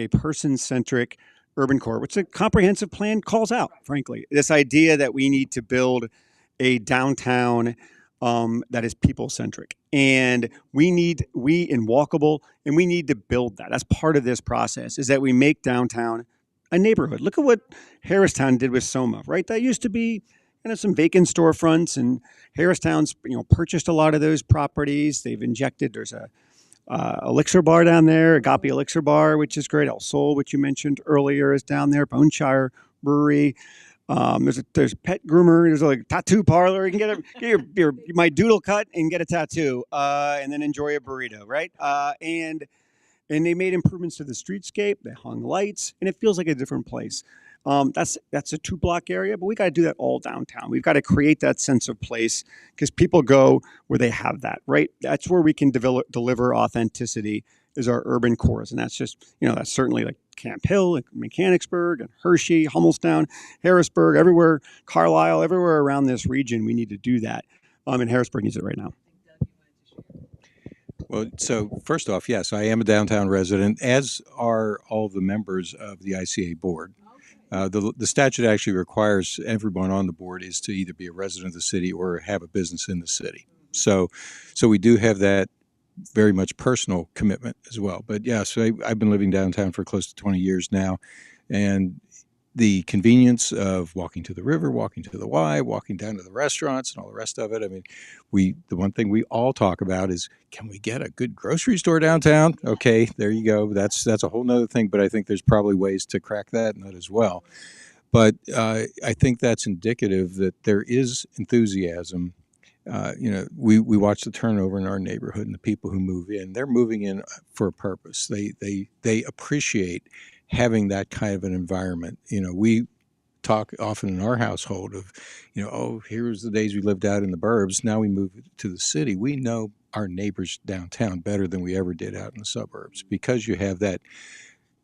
person centric urban core, which a comprehensive plan calls out. Frankly, this idea that we need to build a downtown that is people centric, and we in walkable, and we need to build that. That's part of this process, is that we make downtown a neighborhood. Look at what Harristown did with Soma, right? That used to be some vacant storefronts, and Harristown's purchased a lot of those properties. They've injected. There's a elixir bar down there, Agape Elixir Bar, which is great. El Sol, which you mentioned earlier, is down there. Boneshire Brewery. There's a pet groomer. There's a tattoo parlor. You can get your my doodle cut and get a tattoo, and then enjoy a burrito, right? And they made improvements to the streetscape. They hung lights, and it feels like a different place. That's a 2-block area, but we got to do that all downtown. We've got to create that sense of place, because people go where they have that, right? That's where we can deliver authenticity, is our urban cores. And that's just, that's certainly like Camp Hill, like Mechanicsburg, and Hershey, Hummelstown, Harrisburg, everywhere, Carlisle, everywhere around this region, we need to do that. And Harrisburg needs it right now. Well, so first off, yes, I am a downtown resident, as are all the members of the ICA board. The statute actually requires everyone on the board is to either be a resident of the city or have a business in the city. So we do have that very much personal commitment as well. But yes, I've been living downtown for close to 20 years now, and the convenience of walking to the river, walking to the Y, walking down to the restaurants, and all the rest of it. I mean, the one thing we all talk about is, can we get a good grocery store downtown? Okay, there you go. That's a whole nother thing, but I think there's probably ways to crack that nut as well. But I think that's indicative that there is enthusiasm. We watch the turnover in our neighborhood, and the people who move in, they're moving in for a purpose. They appreciate having that kind of an environment. We talk often in our household of, here's the days we lived out in the burbs. Now we move to the city. We know our neighbors downtown better than we ever did out in the suburbs, because you have that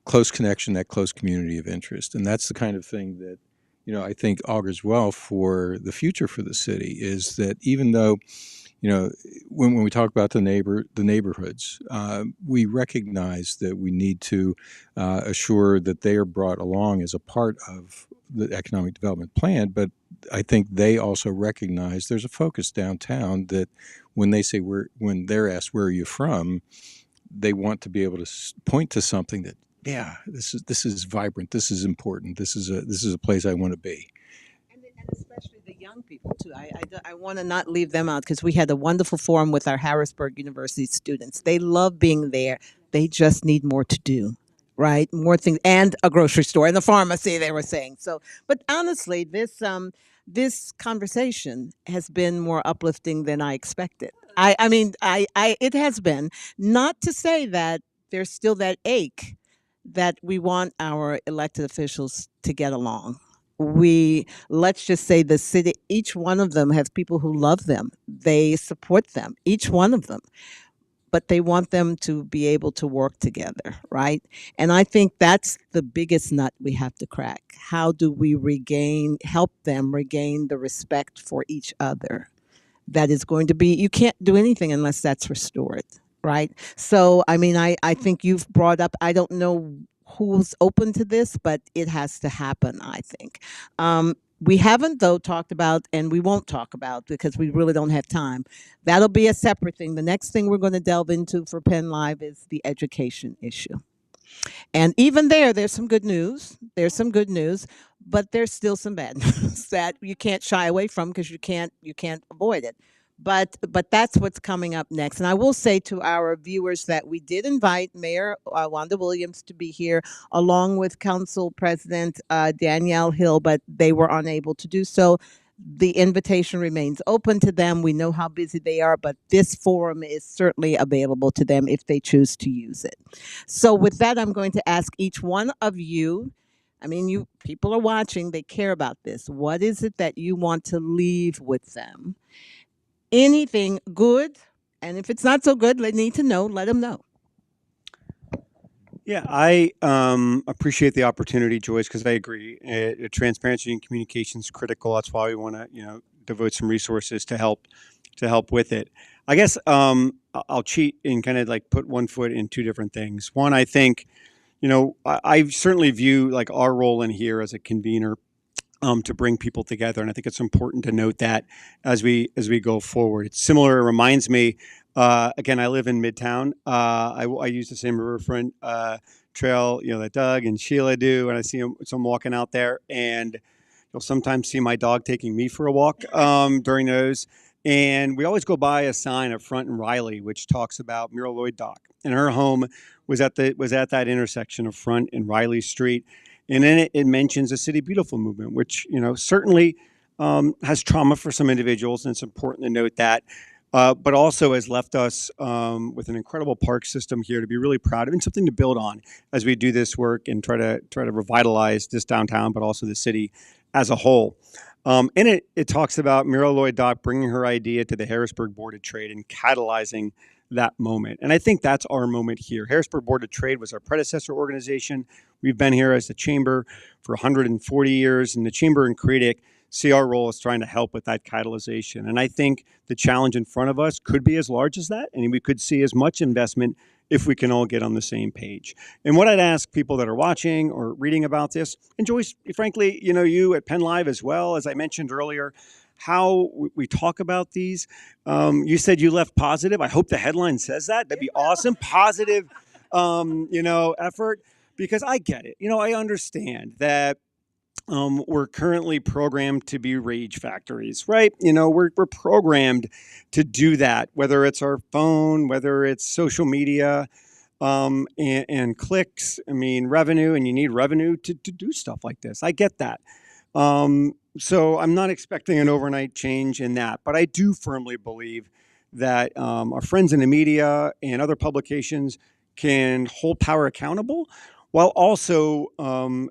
close connection, that close community of interest. And that's the kind of thing that, I think augurs well for the future for the city, is that even though, when we talk about the neighborhoods, we recognize that we need to assure that they are brought along as a part of the economic development plan. But I think they also recognize there's a focus downtown that when they're asked, where are you from, they want to be able to point to something that, yeah, this is vibrant, this is important, this is a place I want to be. And especially the young people too. I want to not leave them out, because we had a wonderful forum with our Harrisburg University students. They love being there. They just need more to do, right? More things, and a grocery store and a pharmacy, they were saying. So, but honestly, this conversation has been more uplifting than I expected. I mean, it has been. Not to say that there's still that ache that we want our elected officials to get along. Let's just say the city, each one of them has people who love them. They support them, each one of them, but they want them to be able to work together, right? And I think that's the biggest nut we have to crack. How do we help them regain the respect for each other? That is going to be, you can't do anything unless that's restored. Right. So, I mean, I think you've brought up, I don't know who's open to this, but it has to happen, I think. We haven't, though, talked about, and we won't talk about, because we really don't have time. That'll be a separate thing. The next thing we're going to delve into for PennLive is the education issue. And even there's some good news. There's some good news, but there's still some bad news that you can't shy away from, because you can't avoid it. But that's what's coming up next. And I will say to our viewers that we did invite Mayor Wanda Williams to be here, along with Council President Danielle Hill, but they were unable to do so. The invitation remains open to them. We know how busy they are, but this forum is certainly available to them if they choose to use it. So with that, I'm going to ask each one of you, I mean, people are watching, they care about this. What is it that you want to leave with them? Anything good, and if it's not so good, they need to know, let them know. Yeah, I appreciate the opportunity, Joyce, because I agree. Transparency and communication is critical. That's why we want to, devote some resources to help with it. I guess I'll cheat and kind of like put one foot in two different things. One, I think, I certainly view like our role in here as a convener to bring people together. And I think it's important to note that as we go forward. It's similar. It reminds me. Again, I live in Midtown. I use the same riverfront trail, that Doug and Sheila do, and I see them. So I'm walking out there, and you'll sometimes see my dog taking me for a walk during those. And we always go by a sign up front in Riley, which talks about Mira Lloyd Dock, and her home was at that intersection of Front and Riley Street. And then it mentions the City Beautiful movement, which certainly has trauma for some individuals, and it's important to note that. But also has left us with an incredible park system here to be really proud of, and something to build on as we do this work and try to revitalize this downtown, but also the city as a whole. In it talks about Mira Lloyd Dock bringing her idea to the Harrisburg Board of Trade and catalyzing that moment. And I think that's our moment here. Harrisburg Board of Trade was our predecessor organization. We've been here as the chamber for 140 years, and the chamber and CREDIC see our role as trying to help with that catalyzation. And I think the challenge in front of us could be as large as that, and we could see as much investment if we can all get on the same page. And what I'd ask people that are watching or reading about this, and Joyce, frankly, you at PennLive as well, as I mentioned earlier, how we talk about these. You said you left positive. I hope the headline says that. That'd be awesome. Positive, effort, because I get it. I understand that we're currently programmed to be rage factories, right? We're programmed to do that, whether it's our phone, whether it's social media, and clicks. I mean, revenue, and you need revenue to do stuff like this. I get that. So I'm not expecting an overnight change in that, but I do firmly believe that our friends in the media and other publications can hold power accountable, while also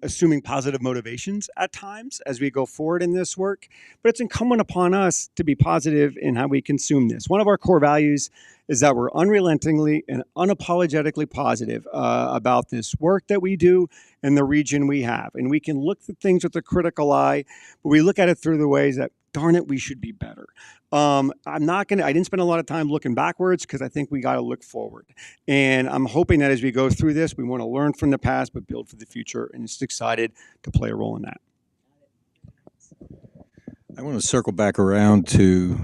assuming positive motivations at times as we go forward in this work. But it's incumbent upon us to be positive in how we consume this. One of our core values is that we're unrelentingly and unapologetically positive about this work that we do and the region we have. And we can look at things with a critical eye, but we look at it through the ways that, darn it, we should be better. I didn't spend a lot of time looking backwards, because I think we got to look forward. And I'm hoping that as we go through this, we want to learn from the past, but build for the future. And just excited to play a role in that. I want to circle back around to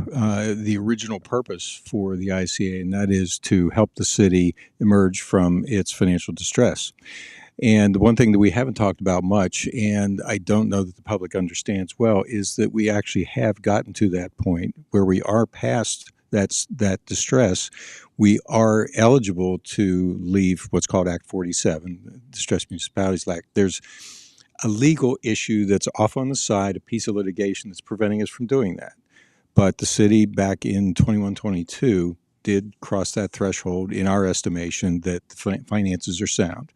the original purpose for the ICA, and that is to help the city emerge from its financial distress. And the one thing that we haven't talked about much, and I don't know that the public understands well, is that we actually have gotten to that point where we are past that distress. We are eligible to leave what's called Act 47, Distressed Municipalities Act. There's a legal issue that's off on the side, a piece of litigation that's preventing us from doing that. But the city back in 21-22 did cross that threshold in our estimation that the finances are sound.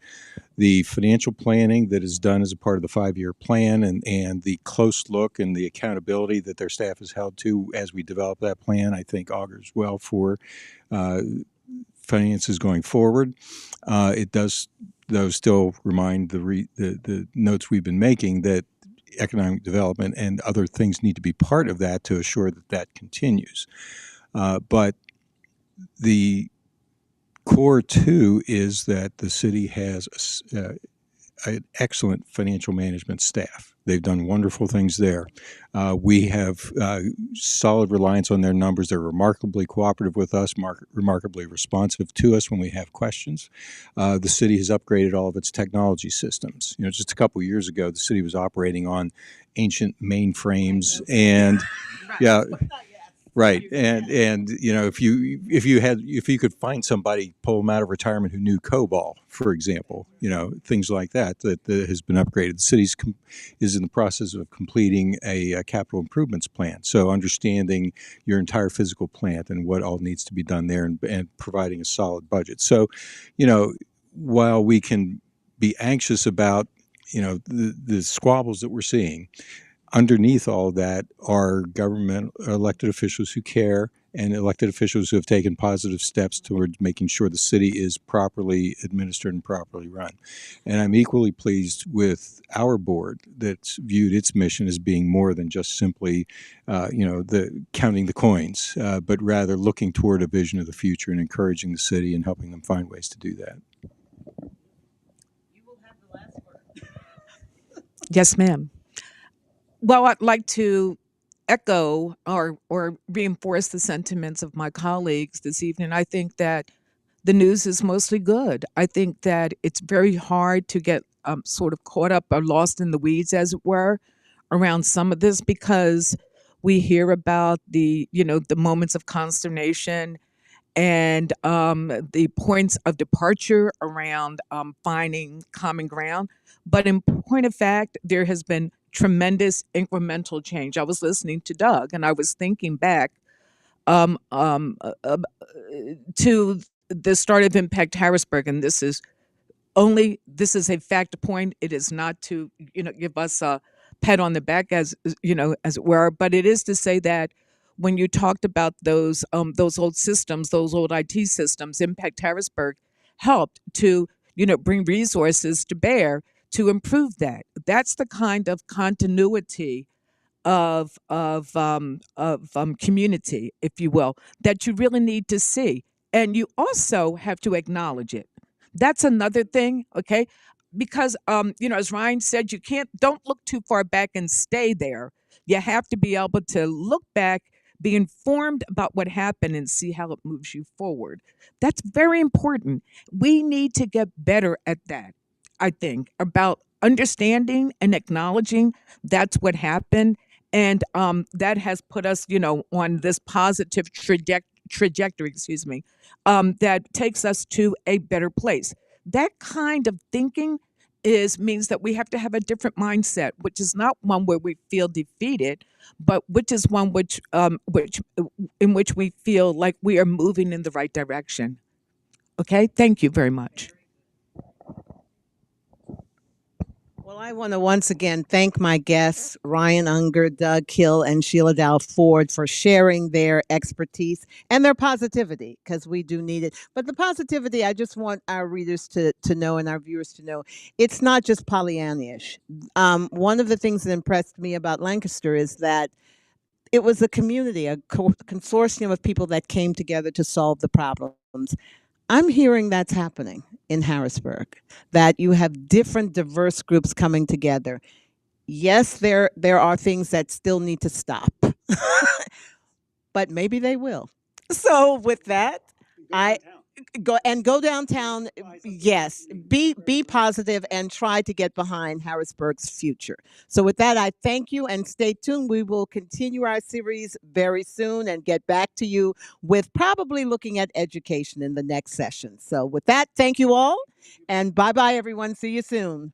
The financial planning that is done as a part of the 5-year plan and the close look and the accountability that their staff is held to as we develop that plan, I think augurs well for finances going forward. It does, though, still remind the notes we've been making that economic development and other things need to be part of that to assure that that continues. But the core, too, is that the city has an excellent financial management staff. They've done wonderful things there. We have solid reliance on their numbers. They're remarkably cooperative with us, remarkably responsive to us when we have questions. The city has upgraded all of its technology systems. Just a couple of years ago, the city was operating on ancient mainframes, and yeah. Right, and if you could find somebody, pull them out of retirement who knew COBOL, for example, things like that has been upgraded. The city is in the process of completing a capital improvements plan, so understanding your entire physical plant and what all needs to be done there, and providing a solid budget. So, while we can be anxious about the squabbles that we're seeing, underneath all of that are government elected officials who care and elected officials who have taken positive steps towards making sure the city is properly administered and properly run. And I'm equally pleased with our board that's viewed its mission as being more than just simply, the counting the coins, but rather looking toward a vision of the future and encouraging the city and helping them find ways to do that. You will have the last word. Yes, ma'am. Well, I'd like to echo or reinforce the sentiments of my colleagues this evening. I think that the news is mostly good. I think that it's very hard to get sort of caught up or lost in the weeds, as it were, around some of this, because we hear about the moments of consternation and the points of departure around finding common ground. But in point of fact, there has been tremendous incremental change. I was listening to Doug, and I was thinking back um, um, uh, uh, to the start of Impact Harrisburg, and this is a fact point. It is not to give us a pat on the back, as as it were, but it is to say that when you talked about those old systems, those old IT systems, Impact Harrisburg helped to bring resources to bear to improve that. That's the kind of continuity of community, if you will, that you really need to see, and you also have to acknowledge it. That's another thing, okay? Because as Ryan said, don't look too far back and stay there. You have to be able to look back, be informed about what happened, and see how it moves you forward. That's very important. We need to get better at that, I think, about understanding and acknowledging that's what happened. And that has put us, on this positive trajectory, excuse me, that takes us to a better place. That kind of thinking means that we have to have a different mindset, which is not one where we feel defeated, but which is one in which we feel like we are moving in the right direction. Okay, thank you very much. Well, I want to once again thank my guests, Ryan Unger, Doug Hill, and Sheila Dow Ford, for sharing their expertise and their positivity, because we do need it. But the positivity, I just want our readers to know and our viewers to know, it's not just Pollyannish. One of the things that impressed me about Lancaster is that it was a community, a consortium of people that came together to solve the problems. I'm hearing that's happening in Harrisburg, that you have different diverse groups coming together. Yes, there are things that still need to stop, but maybe they will. So with that, I go downtown. Yes, be positive and try to get behind Harrisburg's future. So with that, I thank you and stay tuned. We will continue our series very soon and get back to you with probably looking at education in the next session. So with that, thank you all, and bye bye everyone. See you soon.